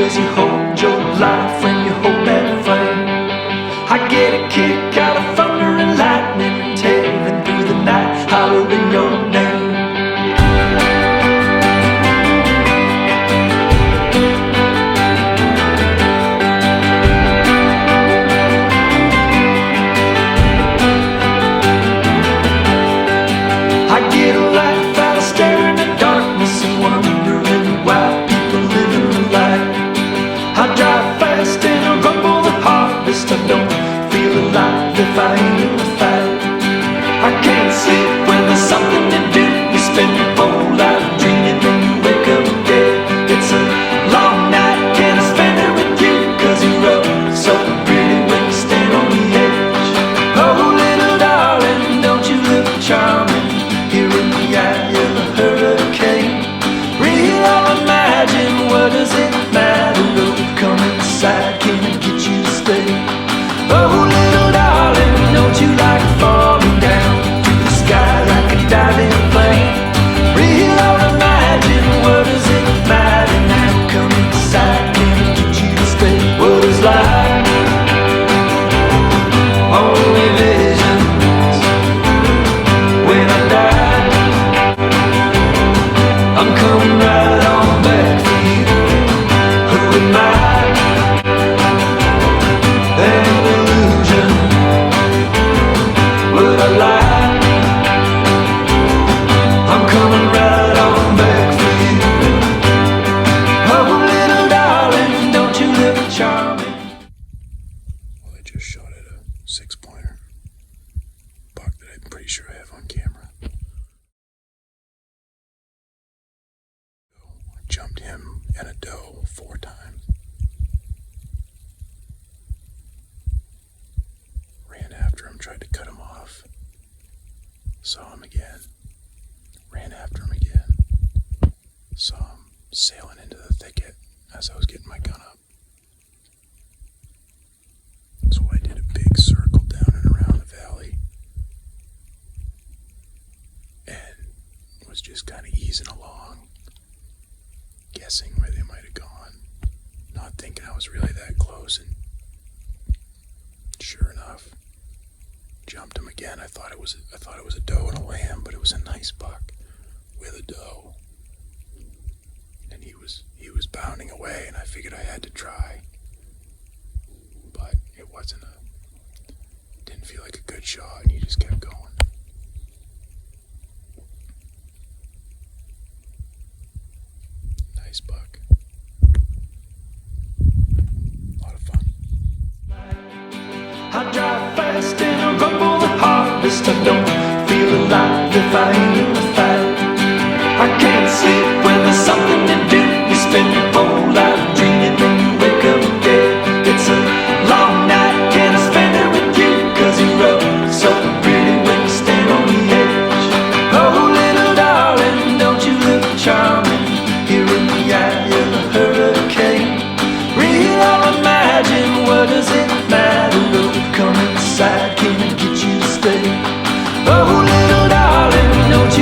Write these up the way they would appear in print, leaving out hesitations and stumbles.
'cause you hold your life when you hold that flame. I get a kick out of thunder and lightning, tearing through the night, hollering your name. I get a laugh out of staring at darkness and wondering why people living life. I drive fast and I rumble the hardest. I don't feel alive if I ain't in a fight. I can't sleep when there's something to do. You spend your whole life dreaming and you wake up dead. It's a long night, can I spend it with you? 'Cause you're up so pretty when you stand on the edge. Oh little darling, don't you look charming here in the eye of a hurricane. Real or imagine, what does it matter? Oh, come inside, can I get you to stay? Oh little darling, don't you like falling down through the sky like a diving plane? Real or imagine, what does it matter now? Come inside, can I get you to stay? What is life? Only visions. When I die, I'm coming right on back for you. Who am I? An illusion. Would I lie? I'm coming right on back for you. Oh little darling, don't you look charming? Well, I just shot at a 6-pointer buck that I'm pretty sure I have on camera. I jumped him and a doe 4 times. Ran after him, tried to cut him off. Saw him again. Ran after him again. Saw him sailing into the thicket as I was getting my gun up. So I did a big circle down and around the valley and was just kind of easing along, guessing where they might have gone, not thinking I was really that close, and sure enough, jumped him again. I thought it was a doe and a lamb, but it was a nice buck with a doe, and he was bounding away, and I figured I had to try, but it didn't feel like a good shot, and he just kept going. Nice buck. A lot of fun. I drive fast and I rumble the hardest. I don't feel alive if I ain't in a fight. I can't sleep when there's something to do. You spend your whole life dreaming and you wake up dead. It's a long night, can I spend it with you? 'Cause you're up so pretty when you stand on the edge. Oh little darling, don't you look charming here in the eye of a hurricane? Real or imagine, what does it matter? Oh, come inside, can I get you to stay? Oh little darling, don't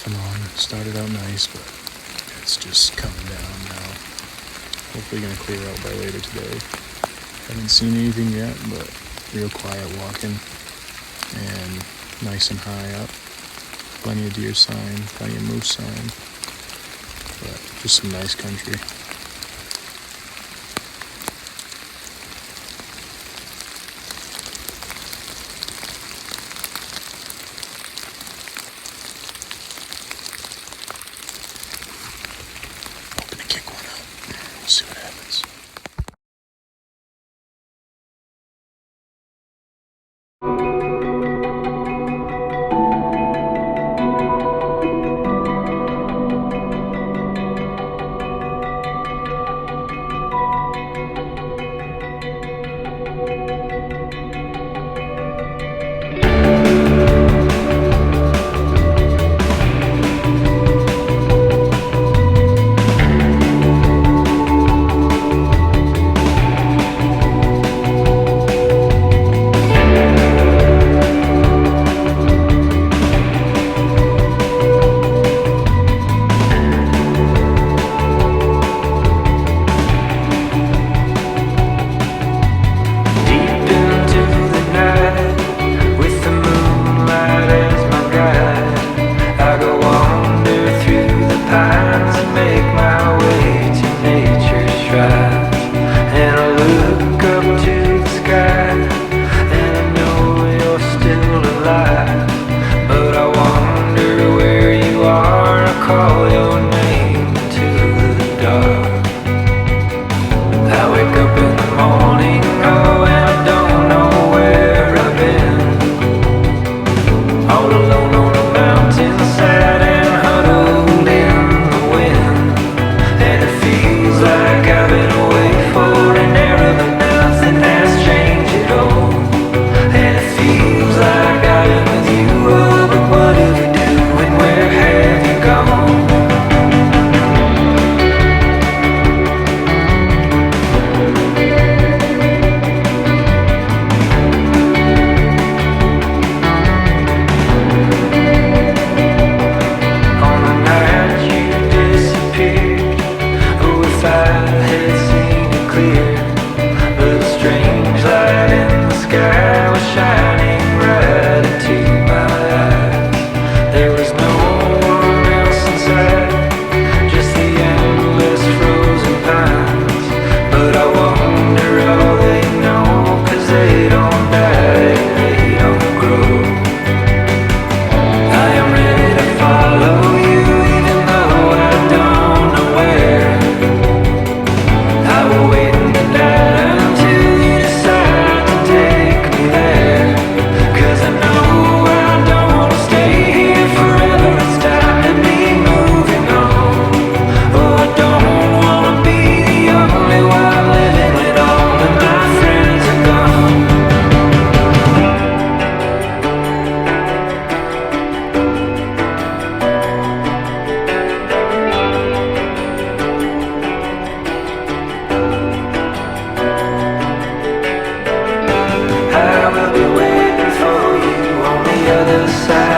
working on. It started out nice, but it's just coming down now. Hopefully gonna clear out by later today. Haven't seen anything yet, but real quiet walking and nice and high up. Plenty of deer sign, plenty of moose sign, but just some nice country. Hoping to kick one up. We'll see what happens. other side.